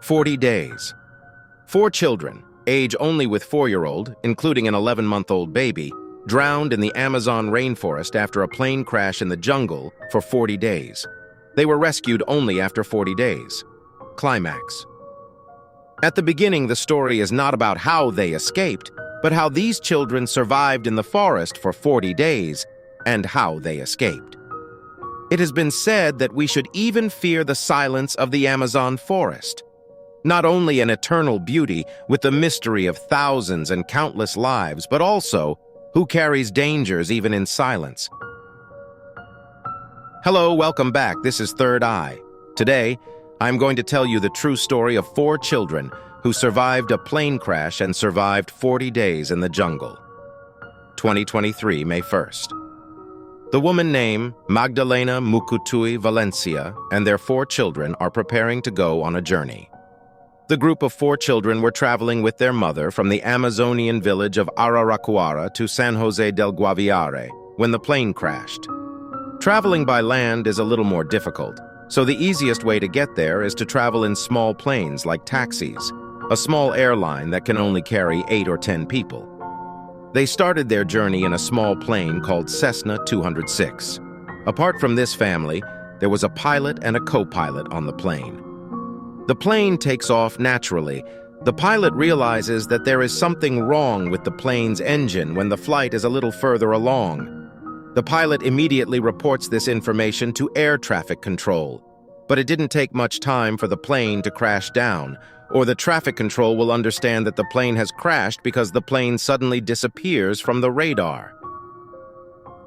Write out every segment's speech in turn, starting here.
40 days. 4 children, age only with 4-year-old, including an 11-month-old baby, drowned in the Amazon rainforest after a plane crash in the jungle for 40 days. They were rescued only after 40 days. Climax. At the beginning, the story is not about how they escaped, but how these children survived in the forest for 40 days and how they escaped. It has been said that we should even fear the silence of the Amazon forest. Not only an eternal beauty with the mystery of thousands and countless lives, but also who carries dangers even in silence. Hello, welcome back. This is Third Eye. Today, I'm going to tell you the true story of 4 children who survived a plane crash and survived 40 days in the jungle. 2023, May 1st. The woman named Magdalena Mukutui Valencia and their 4 children are preparing to go on a journey. The group of 4 children were traveling with their mother from the Amazonian village of Araraquara to San Jose del Guaviare when the plane crashed. Traveling by land is a little more difficult, so the easiest way to get there is to travel in small planes like taxis, a small airline that can only carry 8 or 10 people. They started their journey in a small plane called Cessna 206. Apart from this family, there was a pilot and a co-pilot on the plane. The plane takes off naturally. The pilot realizes that there is something wrong with the plane's engine when the flight is a little further along. The pilot immediately reports this information to air traffic control, but it didn't take much time for the plane to crash down, or the traffic control will understand that the plane has crashed because the plane suddenly disappears from the radar.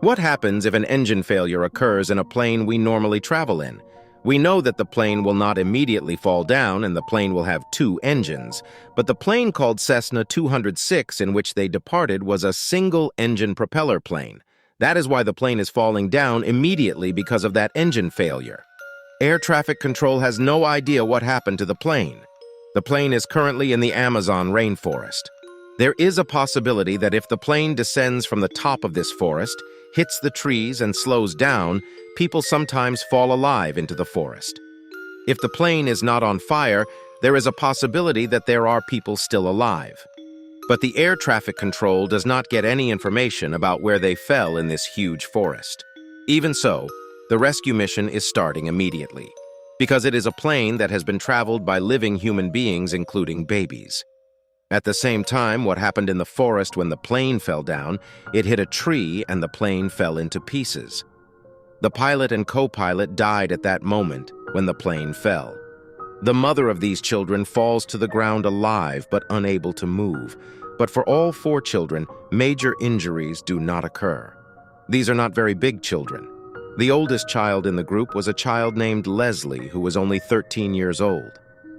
What happens if an engine failure occurs in a plane we normally travel in? We know that the plane will not immediately fall down and the plane will have 2 engines, but the plane called Cessna 206 in which they departed was a single-engine propeller plane. That is why the plane is falling down immediately because of that engine failure. Air traffic control has no idea what happened to the plane. The plane is currently in the Amazon rainforest. There is a possibility that if the plane descends from the top of this forest, hits the trees and slows down, people sometimes fall alive into the forest. If the plane is not on fire, there is a possibility that there are people still alive. But the air traffic control does not get any information about where they fell in this huge forest. Even so, the rescue mission is starting immediately, because it is a plane that has been traveled by living human beings, including babies. At the same time, what happened in the forest when the plane fell down, it hit a tree and the plane fell into pieces. The pilot and co-pilot died at that moment when the plane fell. The mother of these children falls to the ground alive but unable to move. But for all 4 children, major injuries do not occur. These are not very big children. The oldest child in the group was a child named Leslie, who was only 13 years old.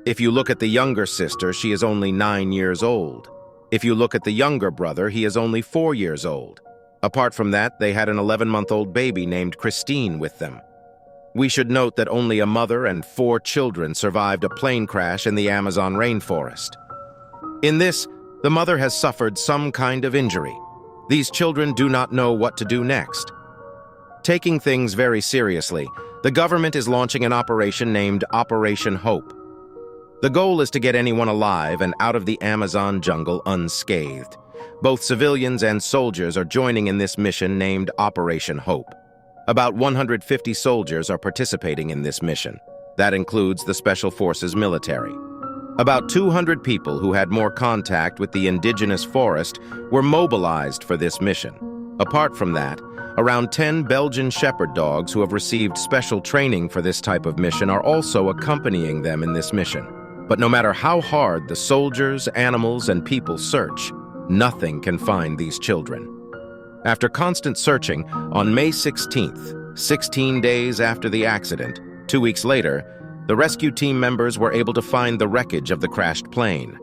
If you look at the younger sister, she is only 9 years old. If you look at the younger brother, he is only 4 years old. Apart from that, they had an 11-month-old baby named Christine with them. We should note that only a mother and 4 children survived a plane crash in the Amazon rainforest. In this, the mother has suffered some kind of injury. These children do not know what to do next. Taking things very seriously, the government is launching an operation named Operation Hope. The goal is to get anyone alive and out of the Amazon jungle unscathed. Both civilians and soldiers are joining in this mission named Operation Hope. About 150 soldiers are participating in this mission. That includes the Special Forces military. About 200 people who had more contact with the indigenous forest were mobilized for this mission. Apart from that, around 10 Belgian shepherd dogs who have received special training for this type of mission are also accompanying them in this mission. But no matter how hard the soldiers, animals, and people search, nothing can find these children. After constant searching, on May 16th, 16 days after the accident, 2 weeks later, the rescue team members were able to find the wreckage of the crashed plane.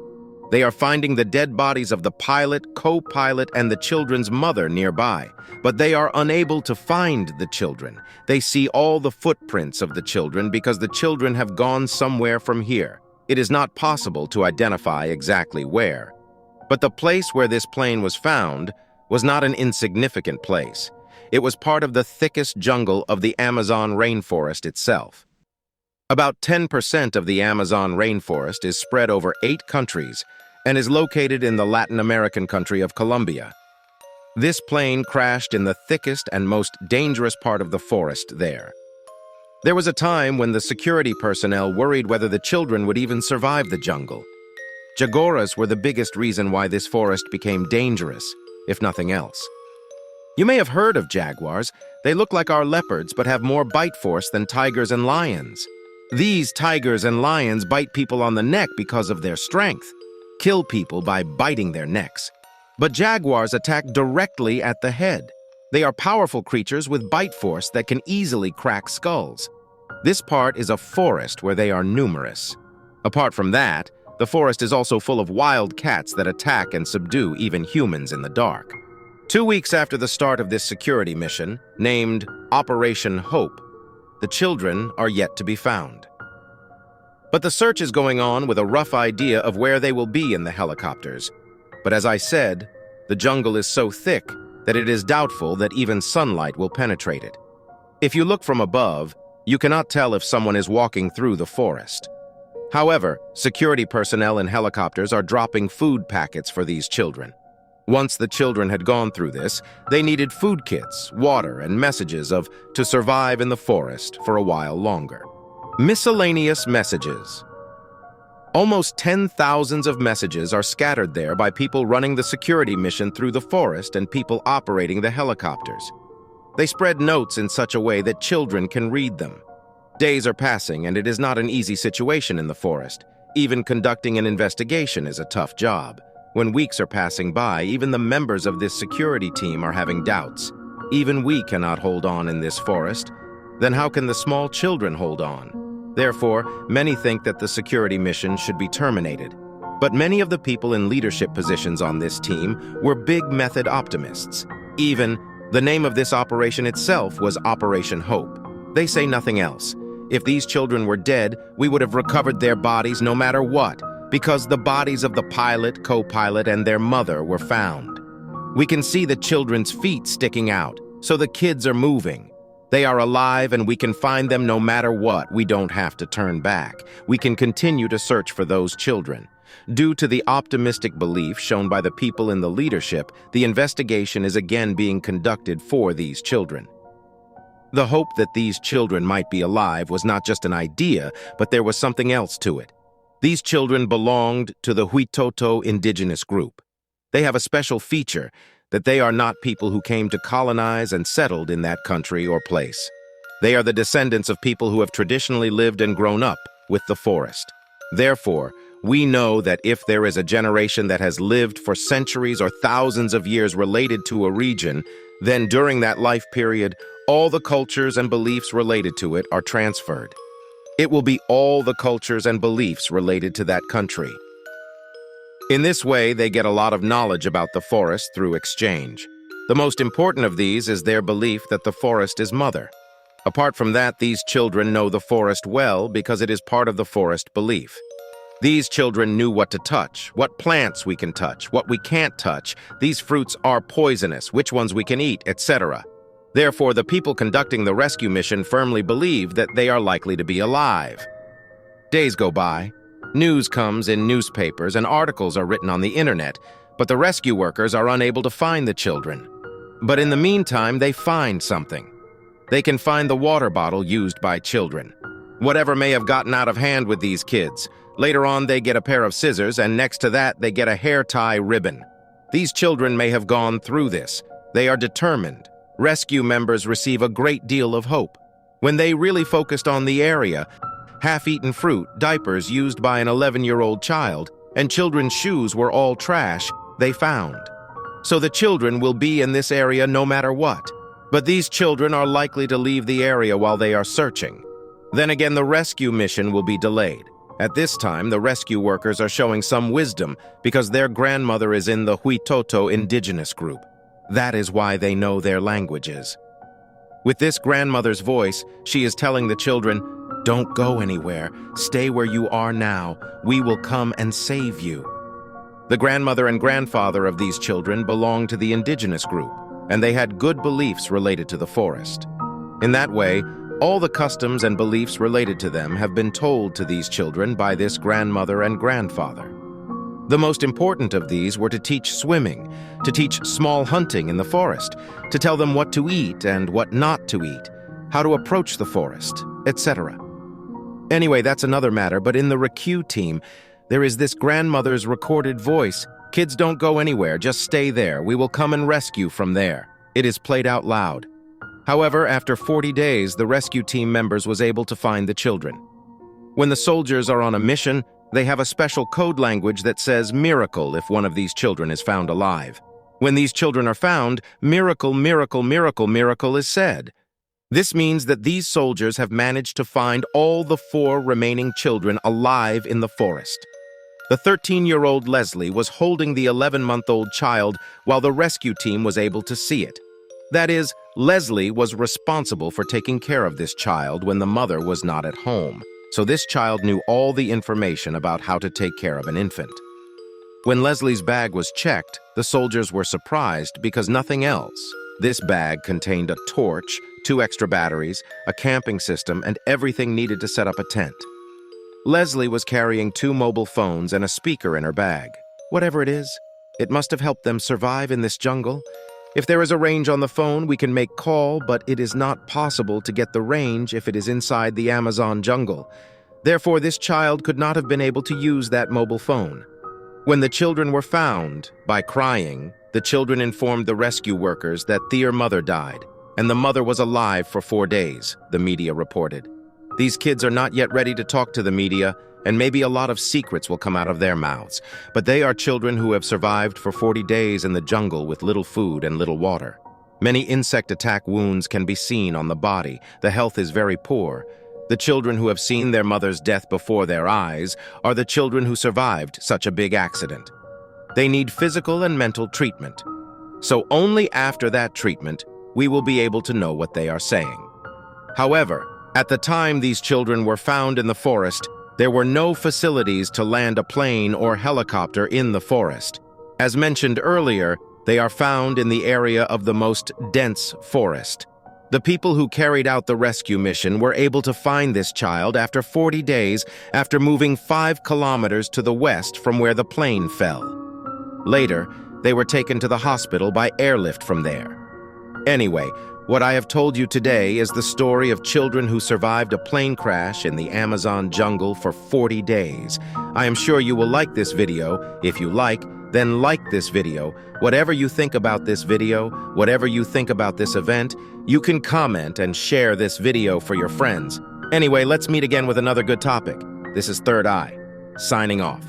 They are finding the dead bodies of the pilot, co-pilot, and the children's mother nearby, but they are unable to find the children. They see all the footprints of the children because the children have gone somewhere from here. It is not possible to identify exactly where. But the place where this plane was found was not an insignificant place. It was part of the thickest jungle of the Amazon rainforest itself. About 10% of the Amazon rainforest is spread over 8 countries and is located in the Latin American country of Colombia. This plane crashed in the thickest and most dangerous part of the forest there. There was a time when the security personnel worried whether the children would even survive the jungle. Jaguars were the biggest reason why this forest became dangerous, if nothing else. You may have heard of jaguars. They look like our leopards but have more bite force than tigers and lions. These tigers and lions bite people on the neck because of their strength, kill people by biting their necks. But jaguars attack directly at the head. They are powerful creatures with bite force that can easily crack skulls. This part is a forest where they are numerous. Apart from that, the forest is also full of wild cats that attack and subdue even humans in the dark. 2 weeks after the start of this security mission, named Operation Hope, the children are yet to be found. But the search is going on with a rough idea of where they will be in the helicopters. But as I said, the jungle is so thick that it is doubtful that even sunlight will penetrate it. If you look from above, you cannot tell if someone is walking through the forest. However, security personnel in helicopters are dropping food packets for these children. Once the children had gone through this, they needed food kits, water, and messages to survive in the forest for a while longer. Miscellaneous messages. Almost 10,000 of messages are scattered there by people running the security mission through the forest and people operating the helicopters. They spread notes in such a way that children can read them. Days are passing, and it is not an easy situation in the forest. Even conducting an investigation is a tough job. When weeks are passing by, even the members of this security team are having doubts. Even we cannot hold on in this forest. Then how can the small children hold on? Therefore, many think that the security mission should be terminated. But many of the people in leadership positions on this team were big method optimists. Even the name of this operation itself was Operation Hope. They say nothing else. If these children were dead, we would have recovered their bodies no matter what, because the bodies of the pilot, co-pilot, and their mother were found. We can see the children's feet sticking out, so the kids are moving. They are alive and we can find them no matter what. We don't have to turn back. We can continue to search for those children. Due to the optimistic belief shown by the people in the leadership, the investigation is again being conducted for these children. The hope that these children might be alive was not just an idea, but there was something else to it. These children belonged to the Huitoto indigenous group. They have a special feature that they are not people who came to colonize and settled in that country or place. They are the descendants of people who have traditionally lived and grown up with the forest. Therefore, we know that if there is a generation that has lived for centuries or thousands of years related to a region, then during that life period, all the cultures and beliefs related to it are transferred. It will be all the cultures and beliefs related to that country. In this way, they get a lot of knowledge about the forest through exchange. The most important of these is their belief that the forest is mother. Apart from that, these children know the forest well because it is part of the forest belief. These children knew what to touch, what plants we can touch, what we can't touch. These fruits are poisonous, which ones we can eat, etc. Therefore, the people conducting the rescue mission firmly believe that they are likely to be alive. Days go by. News comes in newspapers and articles are written on the internet, but the rescue workers are unable to find the children. But in the meantime, they find something. They can find the water bottle used by children. Whatever may have gotten out of hand with these kids. Later on, they get a pair of scissors, and next to that, they get a hair tie ribbon. These children may have gone through this. They are determined. Rescue members receive a great deal of hope. When they really focused on the area, half-eaten fruit, diapers used by an 11-year-old child, and children's shoes were all trash, they found. So the children will be in this area no matter what. But these children are likely to leave the area while they are searching. Then again, the rescue mission will be delayed. At this time, the rescue workers are showing some wisdom because their grandmother is in the Huitoto indigenous group. That is why they know their languages. With this grandmother's voice, she is telling the children, "Don't go anywhere. Stay where you are now. We will come and save you." The grandmother and grandfather of these children belonged to the indigenous group, and they had good beliefs related to the forest. In that way, All the customs and beliefs related to them have been told to these children by this grandmother and grandfather. The most important of these were to teach swimming, to teach small hunting in the forest, to tell them what to eat and what not to eat, how to approach the forest, etc. Anyway, that's another matter, but in the rescue team, there is this grandmother's recorded voice. "Kids, don't go anywhere, just stay there. We will come and rescue from there." It is played out loud. However, after 40 days, the rescue team members was able to find the children. When the soldiers are on a mission, they have a special code language that says miracle if one of these children is found alive. When these children are found, miracle, miracle, miracle, miracle is said. This means that these soldiers have managed to find all the 4 remaining children alive in the forest. The 13-year-old Leslie was holding the 11-month-old child while the rescue team was able to see it. That is, Leslie was responsible for taking care of this child when the mother was not at home. So this child knew all the information about how to take care of an infant. When Leslie's bag was checked, the soldiers were surprised because nothing else. This bag contained a torch, 2 extra batteries, a camping system, and everything needed to set up a tent. Leslie was carrying 2 mobile phones and a speaker in her bag. Whatever it is, it must have helped them survive in this jungle. If there is a range on the phone, we can make call, but it is not possible to get the range if it is inside the Amazon jungle. Therefore, this child could not have been able to use that mobile phone. When the children were found, by crying, the children informed the rescue workers that their mother died, and the mother was alive for 4 days, the media reported. These kids are not yet ready to talk to the media, and maybe a lot of secrets will come out of their mouths, but they are children who have survived for 40 days in the jungle with little food and little water. Many insect attack wounds can be seen on the body. The health is very poor. The children who have seen their mother's death before their eyes are the children who survived such a big accident. They need physical and mental treatment. So only after that treatment, we will be able to know what they are saying. However, at the time these children were found in the forest, there were no facilities to land a plane or helicopter in the forest. As mentioned earlier, they are found in the area of the most dense forest. The people who carried out the rescue mission were able to find this child after 40 days after moving 5 kilometers to the west from where the plane fell. Later, they were taken to the hospital by airlift from there. Anyway, what I have told you today is the story of children who survived a plane crash in the Amazon jungle for 40 days. I am sure you will like this video. If you like, then like this video. Whatever you think about this video, whatever you think about this event, you can comment and share this video for your friends. Anyway, let's meet again with another good topic. This is Third Eye, signing off.